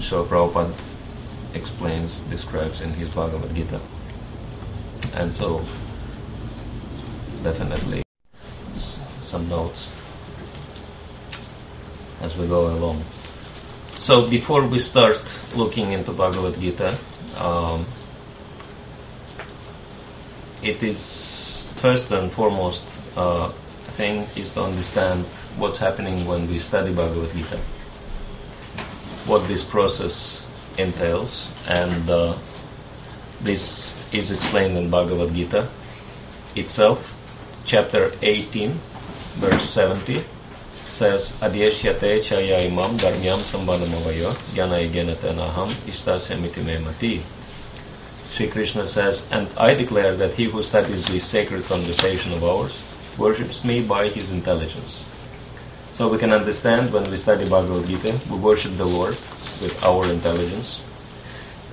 Srila Prabhupada describes in his BhagavadGita. And so, definitely some notes as we go along. So before we start looking into BhagavadGita, it is first and foremost thing is to understand what's happening when we study BhagavadGita, what this process entails, and this is explained in BhagavadGita itself. Chapter 18, verse 70 says, Adhyeshyate chaya imam dharmyam sambandhamavayo jnana yegenatena ishtasyamiti me mati. Sri Krishna says, and I declare that he who studies this sacred conversation of ours worships me by his intelligence. So we can understand when we study BhagavadGita, we worship the Lord with our intelligence.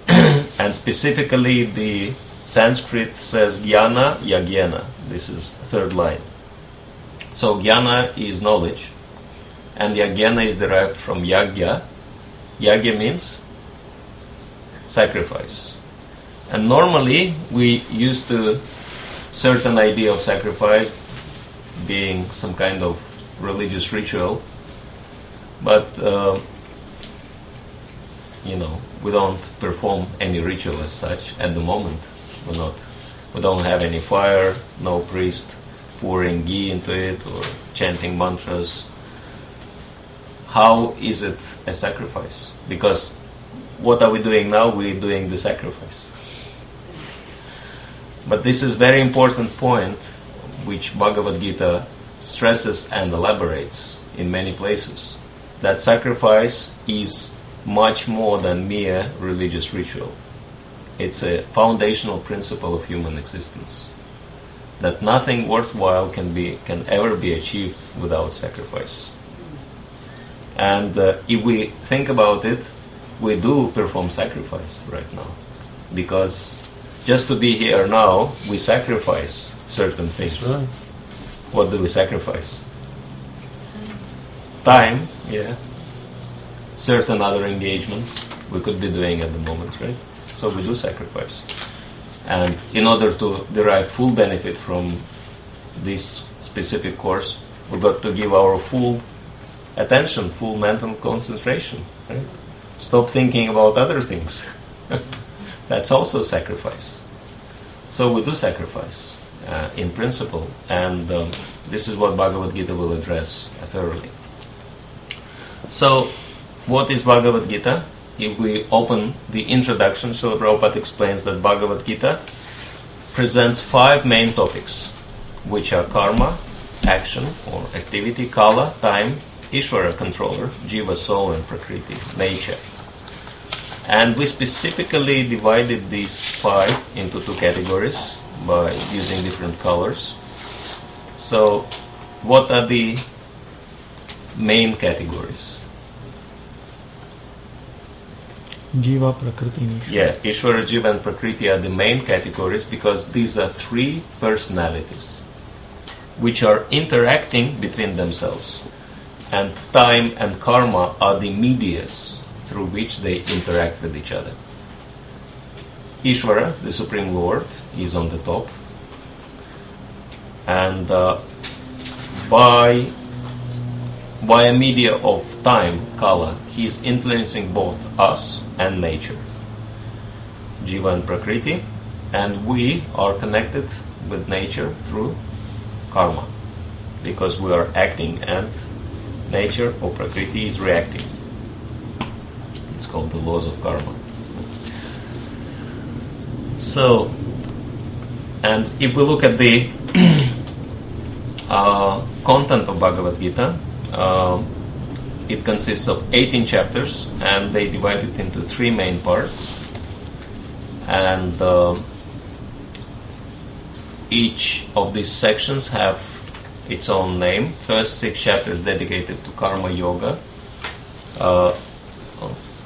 And specifically the Sanskrit says jnana yagyena. This is third line. So jnana is knowledge, and yagyena is derived from yagya. Yagya means sacrifice. And normally we used to certain idea of sacrifice being some kind of religious ritual, but we don't perform any ritual as such at the moment. We don't have any fire, no priest pouring ghee into it or chanting mantras. How is it a sacrifice? Because what are we doing now? We're doing the sacrifice. But this is very important point which BhagavadGita stresses and elaborates in many places. That sacrifice is much more than mere religious ritual. It's a foundational principle of human existence. That nothing worthwhile can ever be achieved without sacrifice. And if we think about it, we do perform sacrifice right now. Because just to be here now, we sacrifice certain things. Right. What do we sacrifice? Time, yeah. Certain other engagements we could be doing at the moment, right? So we do sacrifice. And in order to derive full benefit from this specific course, we've got to give our full attention, full mental concentration, right? Stop thinking about other things. That's also sacrifice. So we do sacrifice in principle, and this is what BhagavadGita will address thoroughly. So, what is BhagavadGita? If we open the introduction, Srila Prabhupada explains that BhagavadGita presents 5 main topics, which are karma, action or activity, kala, time, Ishvara, controller, jiva, soul, and prakriti, nature. And we specifically divided these 5 into 2 categories by using different colors. So, what are the main categories? Jiva, Prakriti, and Ishvara. Yeah, Ishvara, Jiva, and Prakriti are the main categories because these are 3 personalities which are interacting between themselves. And time and karma are the medias through which they interact with each other. Ishvara, the Supreme Lord, is on the top. And by a media of time, kala, he is influencing both us and nature, Jiva and Prakriti, and we are connected with nature through karma, because we are acting and nature or Prakriti is reacting. It's called the laws of karma. So, and if we look at the content of Bhagavad Gita, it consists of 18 chapters, and they divide it into 3 main parts. And each of these sections have its own name. First 6 chapters dedicated to karma yoga.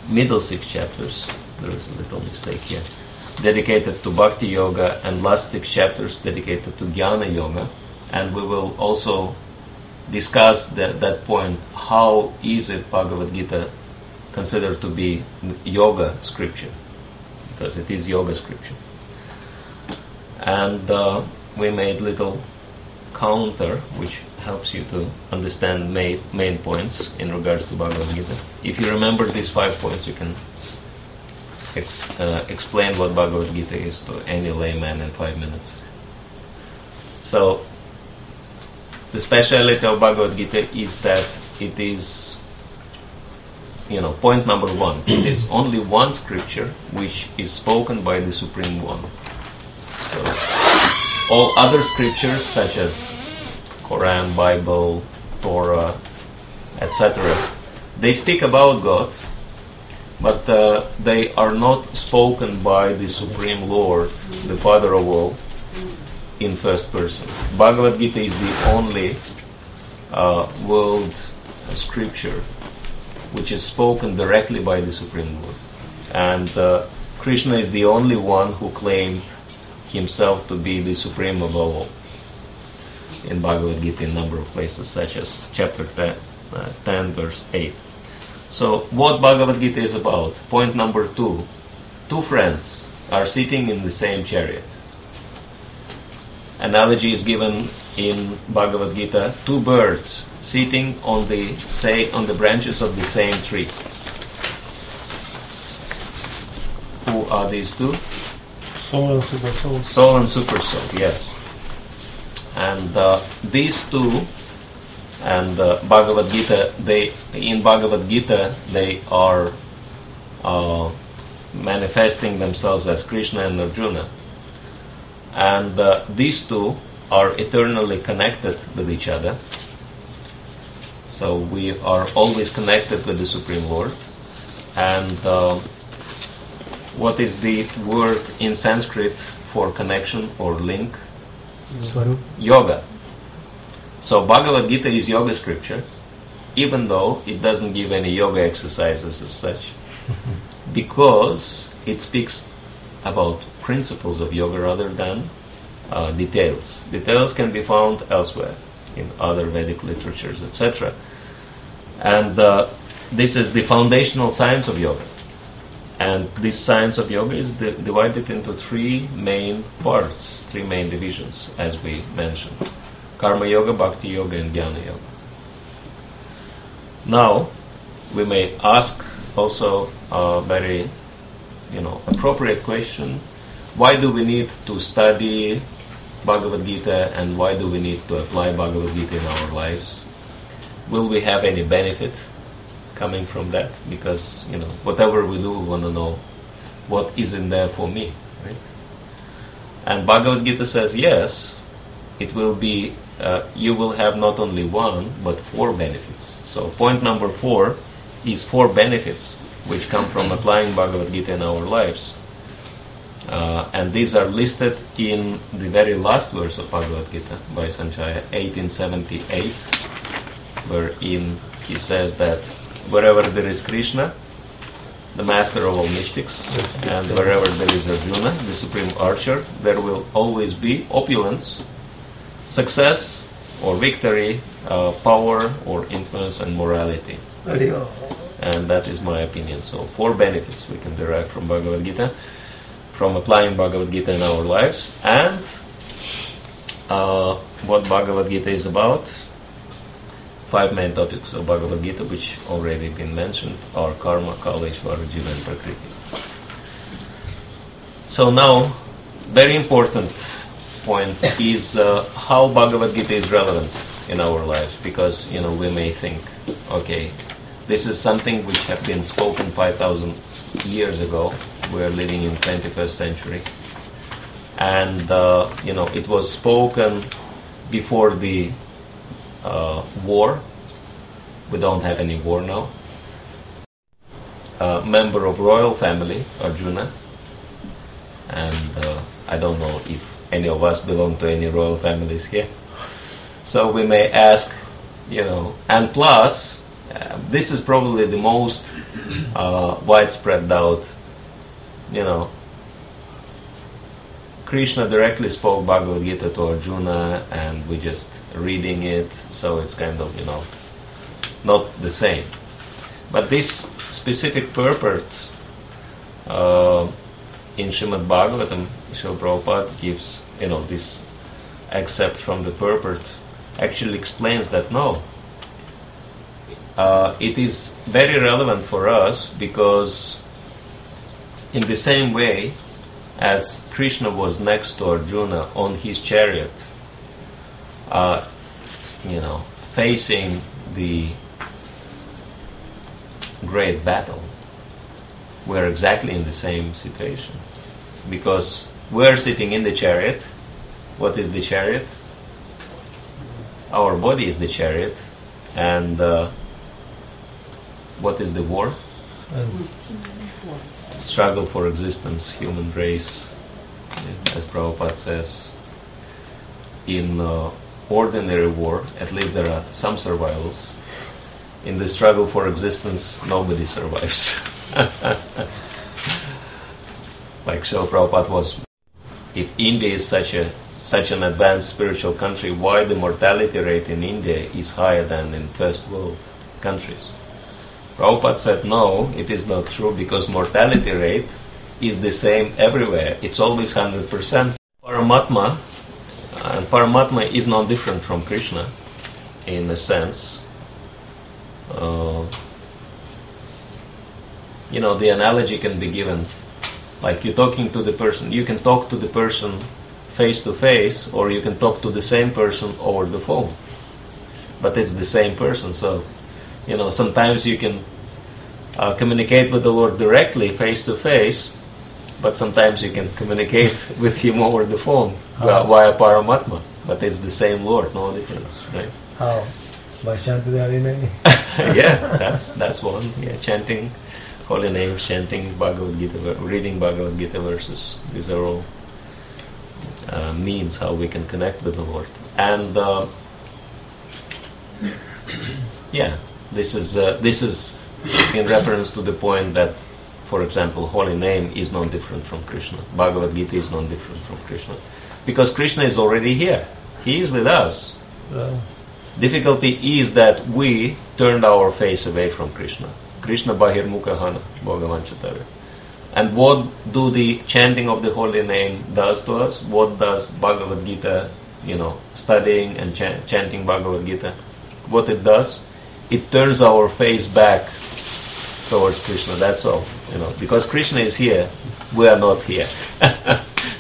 Middle 6 chapters, there is a little mistake here, dedicated to bhakti yoga, and last 6 chapters dedicated to jnana yoga. And we will also discuss that point. How is it Bhagavad Gita considered to be yoga scripture, because it is yoga scripture. And we made little counter which helps you to understand main points in regards to Bhagavad Gita. If you remember these 5 points, you can explain what Bhagavad Gita is to any layman in 5 minutes. So, the speciality of Bhagavad Gita is that it is, point number 1, it is only one scripture which is spoken by the Supreme One. So, all other scriptures such as Quran, Bible, Torah, etc., they speak about God, but they are not spoken by the Supreme Lord, the Father of all, in first person. Bhagavad Gita is the only world scripture which is spoken directly by the Supreme Lord. And Krishna is the only one who claimed himself to be the supreme above all. In Bhagavad Gita, in a number of places, such as chapter 10 verse 8. So, what Bhagavad Gita is about? Point number 2. Two friends are sitting in the same chariot. Analogy is given in Bhagavad Gita, 2 birds sitting on the branches of the same tree. Who are these 2? Soul and super soul. Soul and super soul, yes. And these 2, and Bhagavad Gita, in Bhagavad Gita, they are manifesting themselves as Krishna and Arjuna. And these 2 are eternally connected with each other. So we are always connected with the Supreme Lord. And what is the word in Sanskrit for connection or link? Swarup. Yoga. So Bhagavad Gita is yoga scripture, even though it doesn't give any yoga exercises as such, because it speaks about principles of yoga rather than details. Details can be found elsewhere in other Vedic literatures, etc. And this is the foundational science of yoga. And this science of yoga is divided into 3 main parts, 3 main divisions, as we mentioned. Karma Yoga, Bhakti Yoga, and Jnana Yoga. Now, we may ask also a very, appropriate question. Why do we need to study Bhagavad Gita, and why do we need to apply Bhagavad Gita in our lives? Will we have any benefit coming from that? Because, whatever we do, we want to know what is in there for me, right? And Bhagavad Gita says, yes, it will be, you will have not only 1, but 4 benefits. So point number 4 is 4 benefits which come from applying Bhagavad Gita in our lives. And these are listed in the very last verse of Bhagavad Gita by Sanjaya, 1878, wherein he says that wherever there is Krishna, the master of all mystics, and wherever there is Arjuna, the supreme archer, there will always be opulence, success or victory, power or influence and morality. And that is my opinion. So 4 benefits we can derive from Bhagavad Gita, from applying Bhagavad Gita in our lives. And what Bhagavad Gita is about, 5 main topics of Bhagavad Gita, which already been mentioned, are karma, kala, ishvara, jiva, and prakriti. So now, very important point is how Bhagavad Gita is relevant in our lives, because we may think, okay, this is something which have been spoken 5,000 years ago. We are living in 21st century, and it was spoken before the war. We don't have any war now. Member of royal family, Arjuna, and I don't know if any of us belong to any royal families here. So we may ask, and plus, this is probably the most widespread doubt. Krishna directly spoke Bhagavad Gita to Arjuna, and we just reading it, so it's kind of, not the same. But this specific purport in Srimad Bhagavatam, Srila Prabhupada gives, this except from the purport, actually explains that no, it is very relevant for us because in the same way as Krishna was next to Arjuna on his chariot, facing the great battle, we're exactly in the same situation. Because we're sitting in the chariot. What is the chariot? Our body is the chariot. And what is the war? Struggle for existence, human race. As Prabhupada says, in ordinary war, at least there are some survivals. In the struggle for existence, nobody survives. Like Srila Prabhupada was, if India is such an advanced spiritual country, why the mortality rate in India is higher than in first world countries? Prabhupada said, no, it is not true, because mortality rate is the same everywhere. It's always 100%. Paramatma, and Paramatma is not different from Krishna in a sense. The analogy can be given, like you're talking to the person, you can talk to the person face to face, or you can talk to the same person over the phone. But it's the same person, so, sometimes you can communicate with the Lord directly, face to face, but sometimes you can communicate with Him over the phone via Paramatma. But it's the same Lord, no difference, right? How? By chanting the Hari name? Yeah, that's one. Yeah, chanting holy names, chanting BhagavadGita, reading BhagavadGita verses. These are all means how we can connect with the Lord. And this is in reference to the point that, for example, holy name is not different from Krishna. BhagavadGita is not different from Krishna, because Krishna is already here. He is with us. Difficulty is that we turned our face away from Krishna. Krishna bahirmukha hana, bhagavanchatarya. And what do the chanting of the holy name does to us? What does Bhagavad Gita, studying and chanting Bhagavad Gita, what it does? It turns our face back towards Krishna, that's all. Because Krishna is here, we are not here.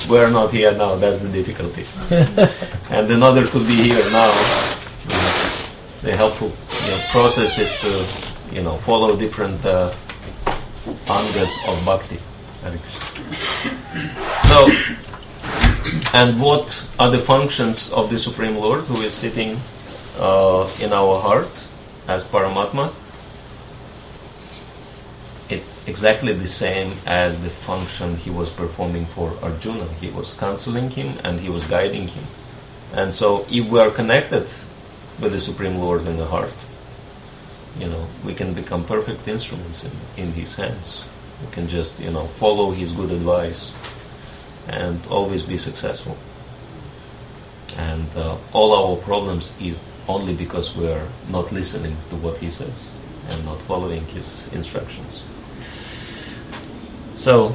We are not here now, that's the difficulty. And in order to be here now, the helpful process is to follow different angas of bhakti. So, and what are the functions of the Supreme Lord who is sitting in our heart as Paramatma? It's exactly the same as the function he was performing for Arjuna. He was counseling him and he was guiding him. And so if we are connected with the Supreme Lord in the heart, we can become perfect instruments in His hands. We can just, follow His good advice and always be successful. And all our problems is only because we are not listening to what He says and not following His instructions. So,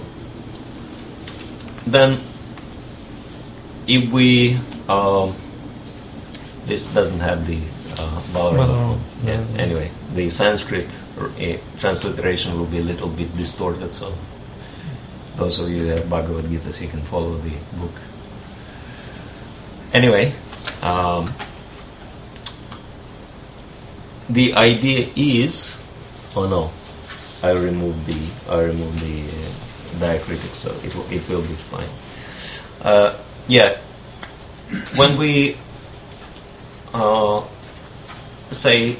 then, if we, this doesn't have the Balarama. Yeah. Anyway, the Sanskrit transliteration will be a little bit distorted, so those of you who have Bhagavad Gita, so you can follow the book. Anyway, the idea is, I removed the diacritic, so it will be fine. When we say,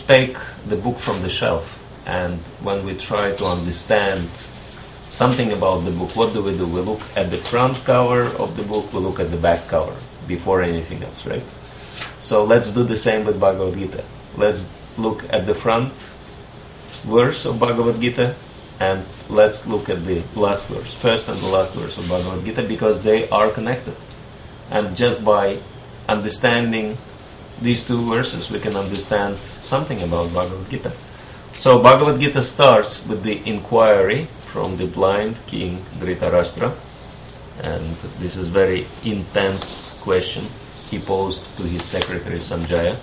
take the book from the shelf, and when we try to understand something about the book, what do? We look at the front cover of the book, we look at the back cover before anything else, right? So let's do the same with Bhagavad Gita. Let's look at the front verse of Bhagavad Gita, and let's look at the last verse, first and the last verse of Bhagavad Gita, because they are connected. And just by understanding these two verses, we can understand something about Bhagavad Gita. So Bhagavad Gita starts with the inquiry from the blind king Dhritarashtra, and this is very intense question he posed to his secretary Sanjaya.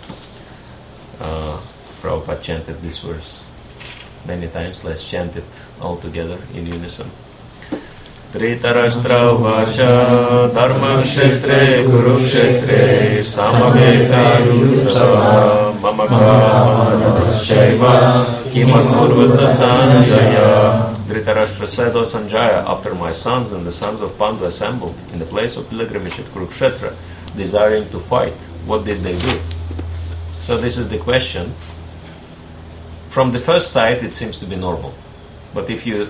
Prabhupada chanted this verse many times. Let's chant it all together in unison. Dhritarashtra vacha dharma kshetre kurukshetre samaveta yutsava mama kamaschaiva kimakurvata Sanjaya. Dhritarashtra said, O Sanjaya, after my sons and the sons of Pandu assembled in the place of pilgrimage at Kurukshetra, desiring to fight, what did they do? So this is the question. From the first sight, it seems to be normal. But if you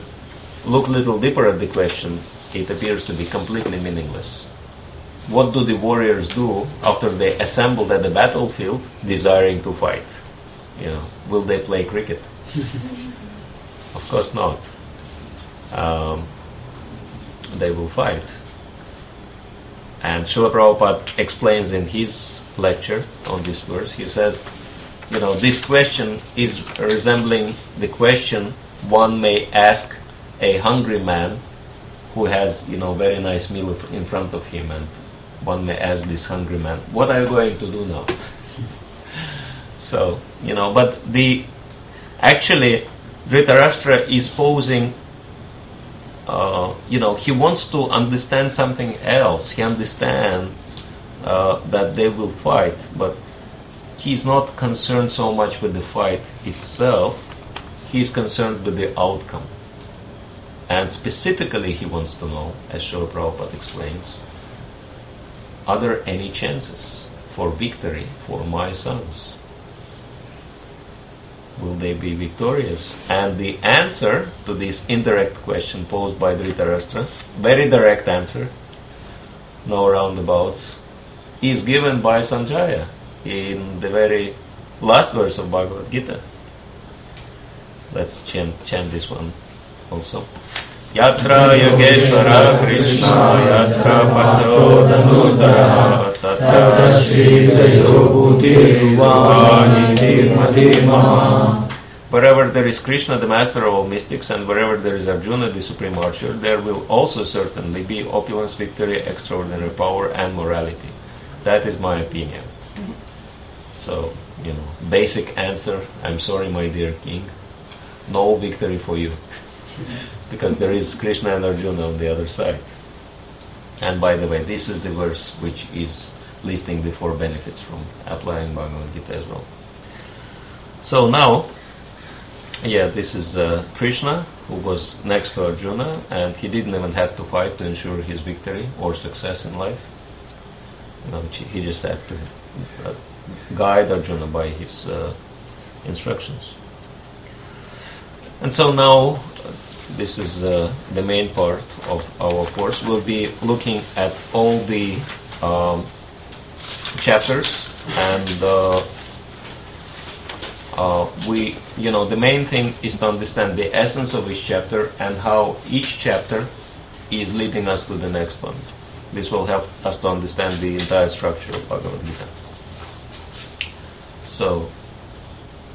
look a little deeper at the question, it appears to be completely meaningless. What do the warriors do after they assembled at the battlefield, desiring to fight? Will they play cricket? Of course not. They will fight. And Srila Prabhupada explains in his lecture on this verse, he says, this question is resembling the question one may ask a hungry man who has, very nice meal in front of him, and one may ask this hungry man, what are you going to do now? So, but actually, Dhritarashtra is posing, he wants to understand something else. He understands that they will fight, but he's not concerned so much with the fight itself. He's concerned with the outcome. And specifically, he wants to know, as Srila Prabhupada explains, are there any chances for victory for my sons? Will they be victorious? And the answer to this indirect question posed by Dhritarashtra, very direct answer, no roundabouts, is given by Sanjaya in the very last verse of Bhagavad Gita. Let's chant this one also. Yatra Yogeshwara Krishna Yatra Pato Danudara Tatra Shri Jayobhuti Ruvaniti Madhimama. Wherever there is Krishna, the master of all mystics, and wherever there is Arjuna, the supreme archer, there will also certainly be opulence, victory, extraordinary power, and morality. That is my opinion. So, basic answer, I'm sorry, my dear king, no victory for you. Because there is Krishna and Arjuna on the other side. And by the way, this is the verse which is listing the 4 benefits from applying Bhagavad Gita as well. So now, this is Krishna, who was next to Arjuna, and he didn't even have to fight to ensure his victory or success in life. He just had to guide Arjuna by his instructions. And so now, this is the main part of our course. We'll be looking at all the chapters, and the main thing is to understand the essence of each chapter and how each chapter is leading us to the next one. This will help us to understand the entire structure of Bhagavad Gita. So,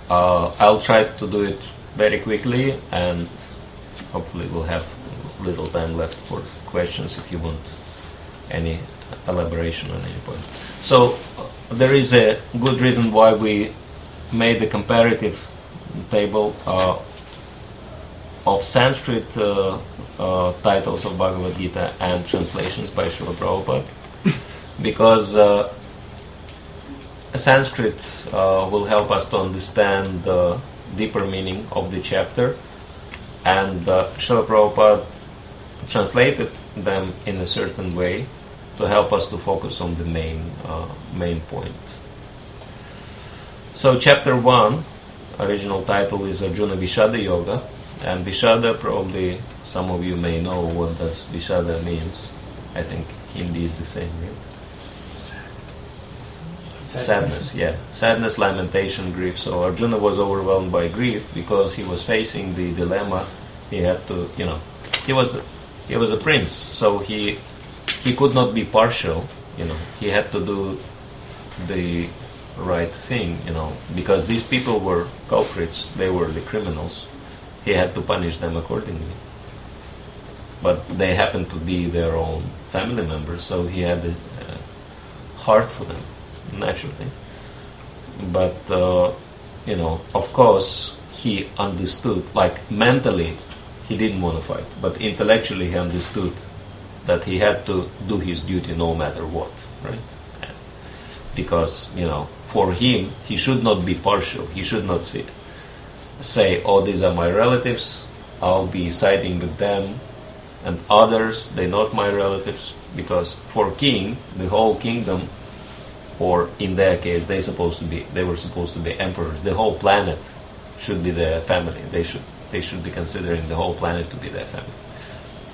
I'll try to do it very quickly, and hopefully we'll have little time left for questions if you want any elaboration on any point. So there is a good reason why we made the comparative table of Sanskrit titles of Bhagavad Gita and translations by Srila Prabhupada, because Sanskrit will help us to understand the deeper meaning of the chapter, and Srila Prabhupada translated them in a certain way to help us to focus on the main point. So chapter 1, original title is Arjuna Vishada Yoga, and Vishada, probably some of you may know what does Vishada means. I think Hindi is the same, right? Sadness, yeah. Sadness, lamentation, grief. So Arjuna was overwhelmed by grief because he was facing the dilemma. He had to, he was a prince, so he could not be partial. He had to do the right thing, because these people were culprits, they were the criminals. He had to punish them accordingly. But they happened to be their own family members, so he had a heart for them, naturally. But, of course, he understood, like mentally, he didn't want to fight, but intellectually he understood that he had to do his duty no matter what, right? Because, for him, he should not be partial. He should not say, oh, these are my relatives, I'll be siding with them, and others, they're not my relatives, because for king, the whole kingdom, or in their case, they were supposed to be emperors. The whole planet should be their family. They should be considering the whole planet to be their family.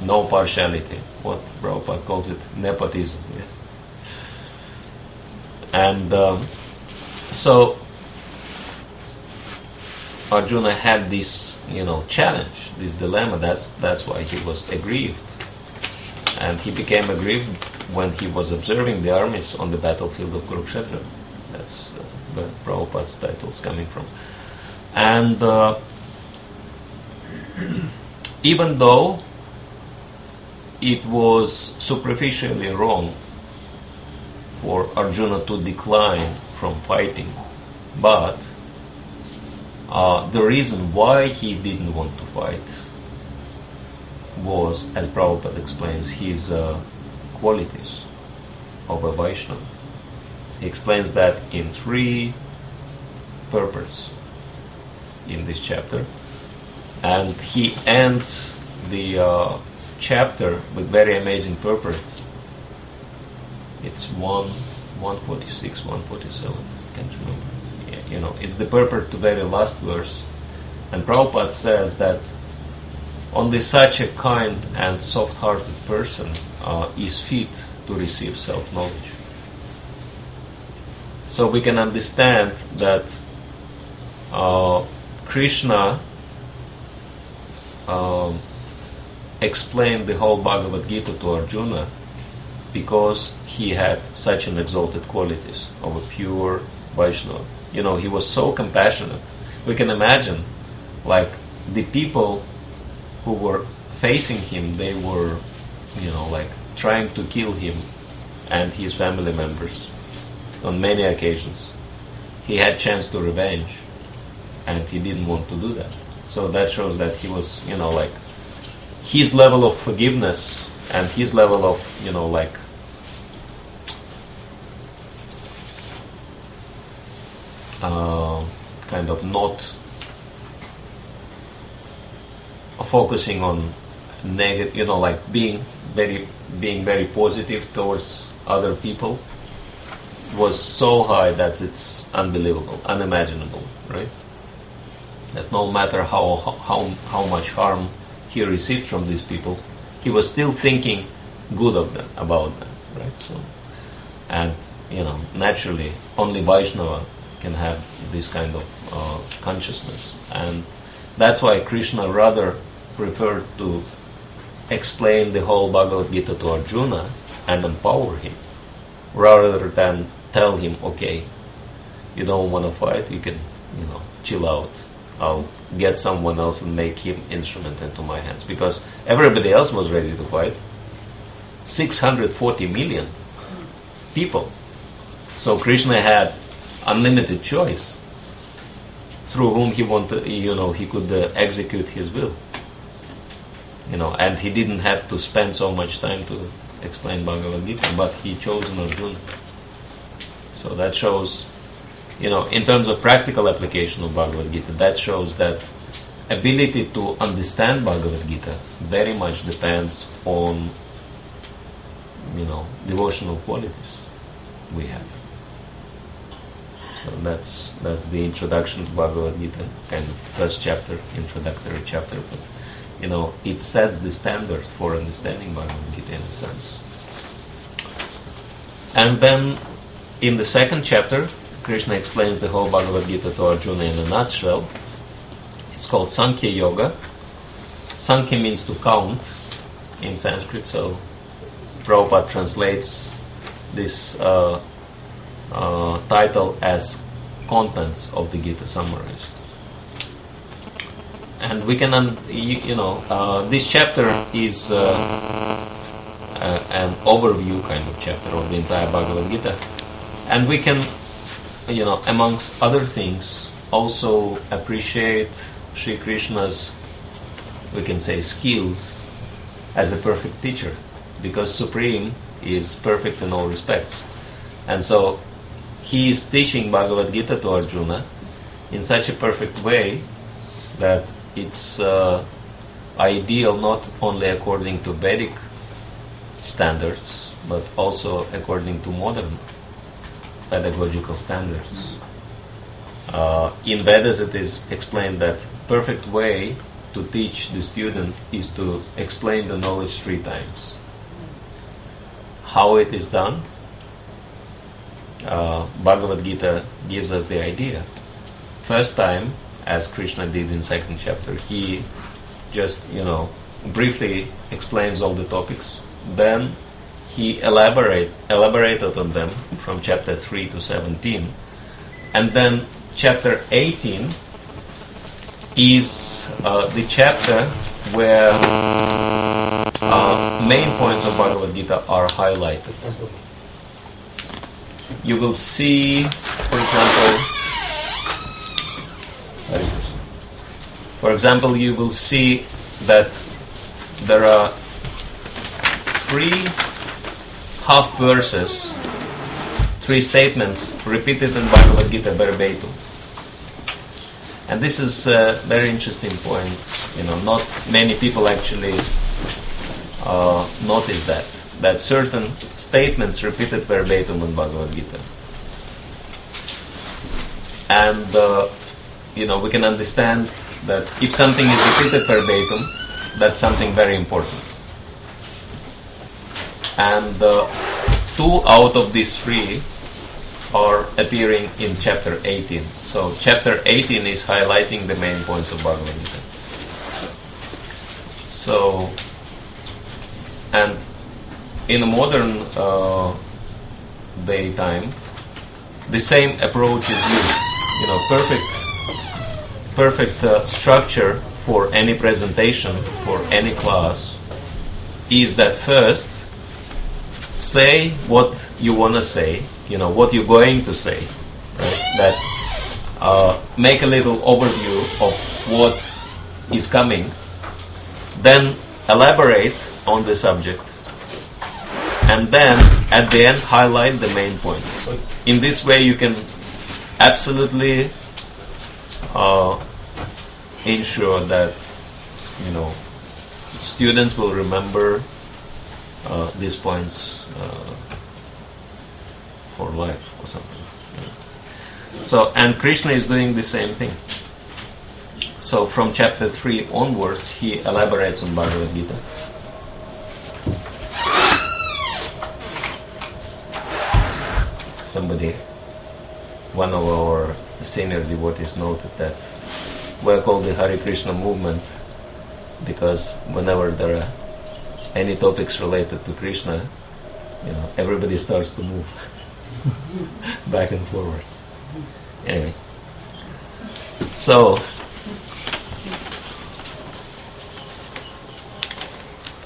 No partiality. What Prabhupada calls it, nepotism. Yeah. And so Arjuna had this, challenge, this dilemma. That's why he was aggrieved, and he became aggrieved when he was observing the armies on the battlefield of Kurukshetra. That's where Prabhupada's title is coming from. And even though it was superficially wrong for Arjuna to decline from fighting, but the reason why he didn't want to fight was, as Prabhupada explains, his qualities of a Vaishnava. He explains that in 3 purports in this chapter, and he ends the chapter with very amazing purport. It's 146, 147, can't remember. Yeah, it's the purport to very last verse, and Prabhupada says that only such a kind and soft-hearted person is fit to receive self-knowledge. So we can understand that Krishna explained the whole BhagavadGita to Arjuna because he had such an exalted qualities of a pure Vaishnava. He was so compassionate. We can imagine, like, the people who were facing him, they were, trying to kill him and his family members on many occasions. He had chance to revenge, and he didn't want to do that. So that shows that he was, his level of forgiveness and his level of, kind of not focusing on negative, being very positive towards other people, was so high that it's unbelievable, unimaginable, right? That no matter how much harm he received from these people, he was still thinking good of them, about them, right? So, and naturally, only Vaishnava can have this kind of consciousness, and that's why Krishna rather preferred to explain the whole Bhagavad Gita to Arjuna and empower him, rather than tell him, okay, you don't want to fight, you can, chill out. I'll get someone else and make him instrument into my hands. Because everybody else was ready to fight. 640 million people. So Krishna had unlimited choice through whom he wanted, he could execute his will. And he didn't have to spend so much time to explain Bhagavad Gita, but he chose Arjuna. So that shows, in terms of practical application of Bhagavad Gita, that shows that ability to understand Bhagavad Gita very much depends on, devotional qualities we have. So that's the introduction to Bhagavad Gita, kind of first chapter, introductory chapter, but it sets the standard for understanding Bhagavad Gita in a sense. And then in the second chapter, Krishna explains the whole Bhagavad Gita to Arjuna in a nutshell. It's called Sankhya Yoga. Sankhya means to count in Sanskrit, so Prabhupada translates this title as Contents of the Gita Summarized. And we can, this chapter is an overview kind of chapter of the entire Bhagavad Gita. And we can, amongst other things, also appreciate Sri Krishna's, we can say, skills as a perfect teacher, because Supreme is perfect in all respects. And so he is teaching Bhagavad Gita to Arjuna in such a perfect way that it's ideal not only according to Vedic standards, but also according to modern pedagogical standards. In Vedas it is explained that perfect way to teach the student is to explain the knowledge 3 times. How it is done? Bhagavad Gita gives us the idea. First time, as Krishna did in 2nd chapter, he just, briefly explains all the topics. Then he elaborated on them from chapter 3 to 17. And then chapter 18 is the chapter where main points of Bhagavad Gita are highlighted. You will see, for example, you will see that there are 3 half verses, 3 statements repeated in Bhagavad Gita verbatim. And this is a very interesting point. Not many people actually notice that certain statements repeated verbatim in Bhagavad Gita. And we can understand that if something is repeated verbatim, that's something very important. And 2 out of these 3 are appearing in chapter 18. So chapter 18 is highlighting the main points of Bhagavad Gita. So, and in a modern daytime, the same approach is used. Perfect structure for any presentation, for any class, is that first say what you want to say, what you're going to say, right? That make a little overview of what is coming, then elaborate on the subject, and then at the end highlight the main points. In this way you can absolutely ensure that students will remember these points for life or something. So, and Krishna is doing the same thing. So from chapter 3 onwards, he elaborates on Bhagavad Gita. One of our senior devotees noted that we're called the Hare Krishna movement because whenever there are any topics related to Krishna, everybody starts to move back and forward. Anyway, so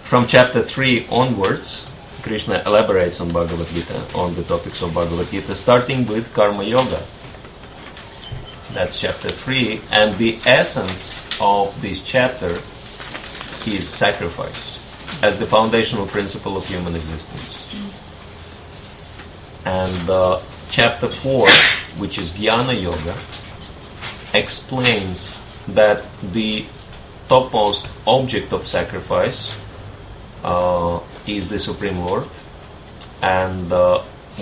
from chapter 3 onwards, Krishna elaborates on Bhagavad Gita, on the topics of Bhagavad Gita, starting with Karma Yoga. That's chapter 3, and the essence of this chapter is sacrifice as the foundational principle of human existence. And chapter 4, which is Jnana Yoga, explains that the topmost object of sacrifice is the Supreme Lord, and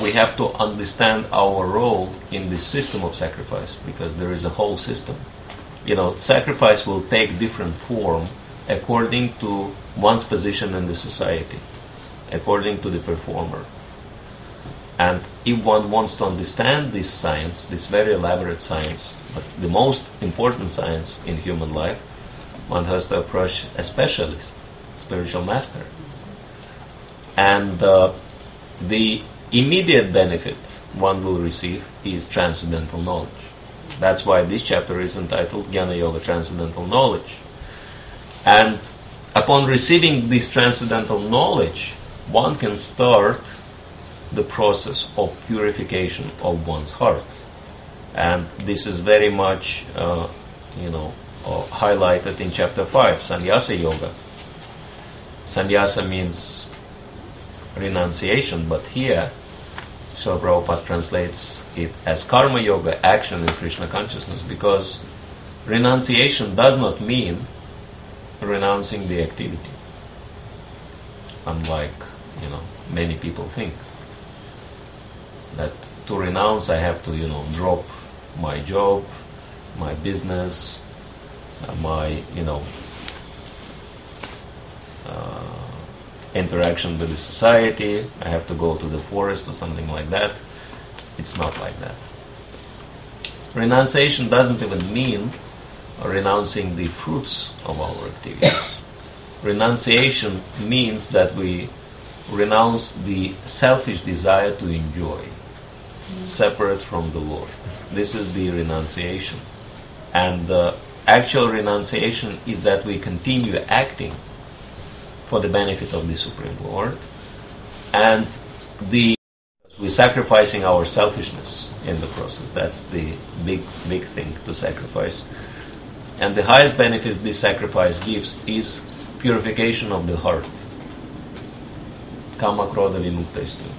we have to understand our role in this system of sacrifice, because there is a whole system. Sacrifice will take different form according to one's position in the society, according to the performer. And if one wants to understand this science, this very elaborate science, but the most important science in human life, one has to approach a specialist, spiritual master. And the immediate benefit one will receive is transcendental knowledge. That's why this chapter is entitled Jnana Yoga Transcendental Knowledge. And upon receiving this transcendental knowledge, one can start the process of purification of one's heart. And this is very much, highlighted in chapter 5, Sannyasa Yoga. Sannyasa means renunciation, but here, Srila Prabhupada translates it as Karma Yoga, action in Krishna consciousness, because renunciation does not mean renouncing the activity, unlike many people think that to renounce I have to drop my job, my business, my interaction with the society, I have to go to the forest or something like that. It's not like that. Renunciation doesn't even mean renouncing the fruits of our activities. Renunciation means that we renounce the selfish desire to enjoy, separate from the Lord. This is the renunciation. And the actual renunciation is that we continue acting for the benefit of the Supreme Lord, and we're sacrificing our selfishness in the process. That's the big thing to sacrifice. And the highest benefit this sacrifice gives is purification of the heart. Kama krodha vimuktestu.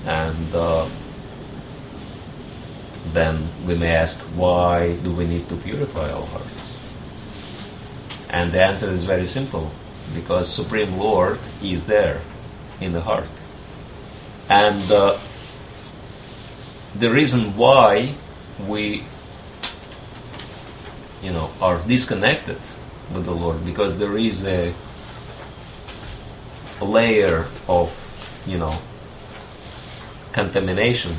And then we may ask, why do we need to purify our hearts? And the answer is very simple. Because Supreme Lord is there in the heart. And the reason why we are disconnected with the Lord, because there is a layer of contamination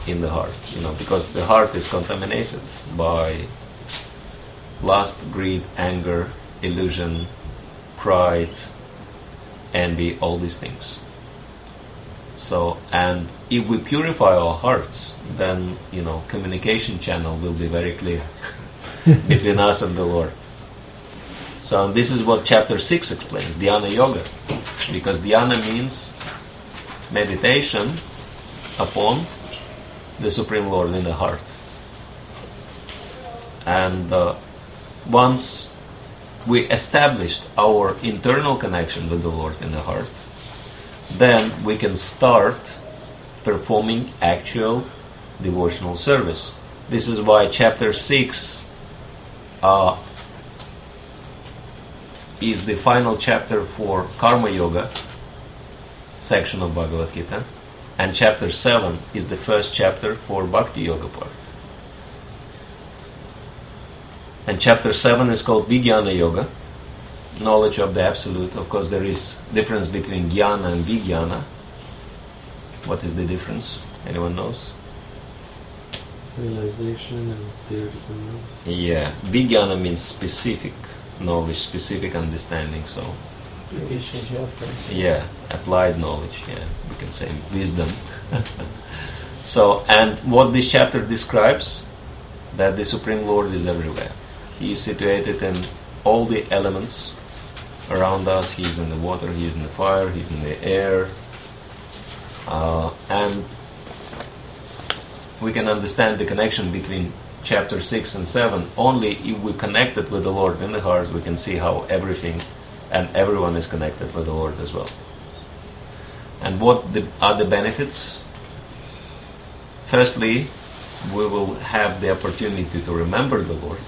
in the heart, because the heart is contaminated by lust, greed, anger, illusion, pride, envy, all these things. So, and if we purify our hearts, then communication channel will be very clear between us and the Lord. So this is what chapter 6 explains, Dhyana Yoga, because dhyana means meditation upon the Supreme Lord in the heart. And once we established our internal connection with the Lord in the heart, then we can start performing actual devotional service. This is why chapter 6 is the final chapter for Karma Yoga section of BhagavadGita, and chapter 7 is the first chapter for Bhakti Yoga part. And chapter 7 is called Vijnana Yoga, knowledge of the Absolute. Of course, there is difference between Jnana and Vijnana. What is the difference? Anyone knows? Realization and theoretical knowledge. Yeah, Vijnana means specific knowledge, specific understanding. So, yeah, applied knowledge. Yeah, we can say wisdom. So, and what this chapter describes, that the Supreme Lord is everywhere. He is situated in all the elements around us. He is in the water, He is in the fire, He is in the air. And we can understand the connection between chapter 6 and 7 only if we connect it with the Lord in the heart. We can see how everything and everyone is connected with the Lord as well. And what are the benefits? Firstly, we will have the opportunity to remember the Lord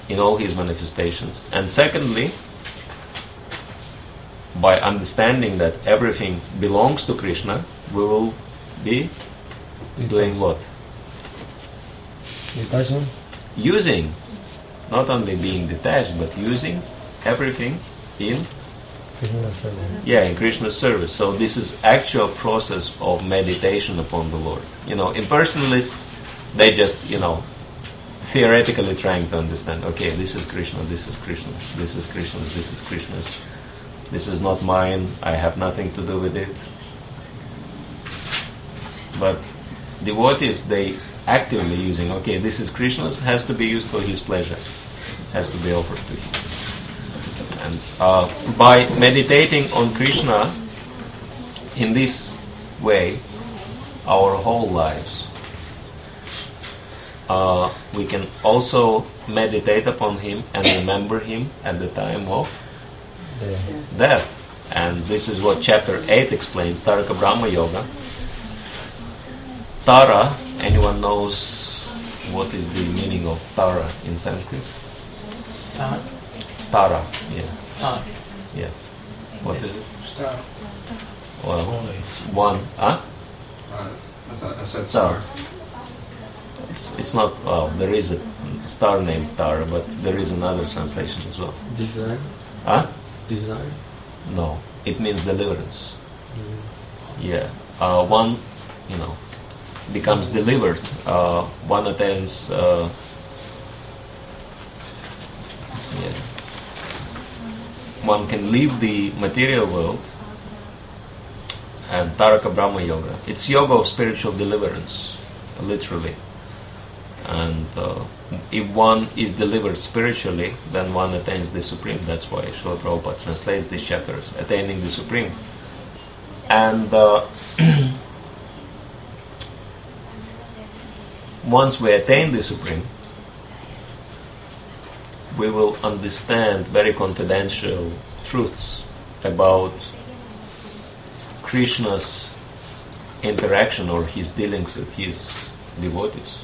in all His manifestations. And secondly, by understanding that everything belongs to Krishna, we will be doing what? Detachment? Using, not only being detached, but using everything in Krishna's service. Yeah, in Krishna's service. So this is actual process of meditation upon the Lord. Impersonalists, they just, theoretically trying to understand, okay, this is Krishna, this is Krishna, this is Krishna's, this is Krishna's, this is not mine, I have nothing to do with it. But devotees, they actively using, okay, this is Krishna's, has to be used for his pleasure, has to be offered to him. And by meditating on Krishna in this way, our whole lives, we can also meditate upon him and remember him at the time of death. And this is what chapter 8 explains, Taraka Brahma Yoga. Tara, anyone knows what is the meaning of Tara in Sanskrit? Star. Tara, yeah. Ah. Yeah. What is it? Star. Well, it's one, huh? I said star. It's not, well, there is a star named Tara, but there is another translation as well. Desire. Huh? Desire. No, it means deliverance. Yeah. One, becomes delivered. One attains, one can leave the material world, and Taraka Brahma Yoga. It's yoga of spiritual deliverance, literally. And if one is delivered spiritually, then one attains the Supreme. That's why Srila Prabhupada translates these chapters, attaining the Supreme. And once we attain the Supreme, we will understand very confidential truths about Krishna's interaction or his dealings with his devotees,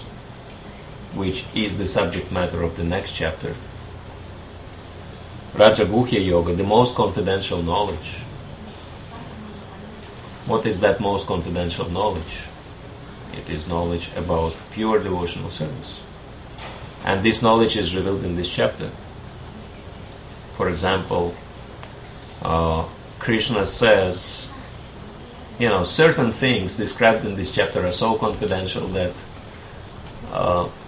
which is the subject matter of the next chapter. Rajaguhya Yoga, the most confidential knowledge. What is that most confidential knowledge? It is knowledge about pure devotional service. And this knowledge is revealed in this chapter. For example, Krishna says, certain things described in this chapter are so confidential that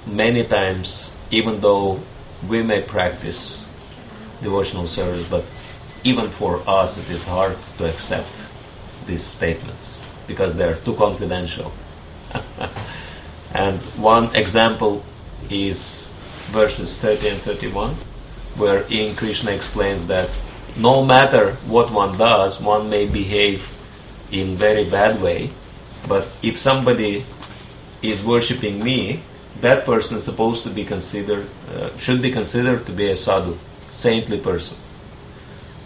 many times, even though we may practice devotional service, but even for us it is hard to accept these statements because they are too confidential. And one example is verses 30 and 31, wherein Krishna explains that no matter what one does, one may behave in very bad way, but if somebody is worshipping me, that person is supposed to be considered, should be considered to be a sadhu, saintly person.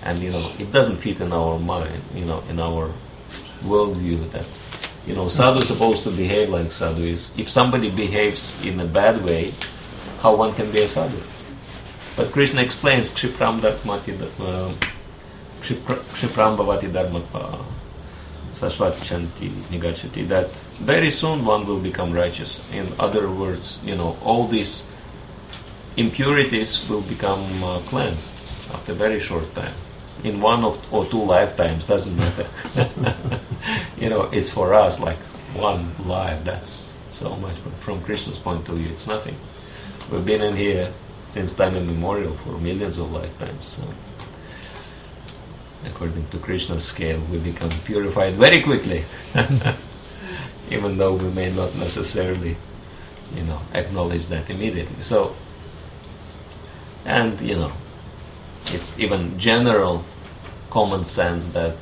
And it doesn't fit in our mind, in our worldview that sadhu is supposed to behave like sadhu is. If somebody behaves in a bad way, how one can be a sadhu? But Krishna explains Kshipram Bhavati Dharma Sashvat-chanti Nigachati, that very soon one will become righteous. In other words, all these impurities will become cleansed after a very short time. In one or two lifetimes, doesn't matter. It's for us like one life, that's so much. But from Krishna's point of view, it's nothing. We've been in here since time immemorial for millions of lifetimes. So according to Krishna's scale, we become purified very quickly, even though we may not necessarily, acknowledge that immediately. So, and it's even general common sense that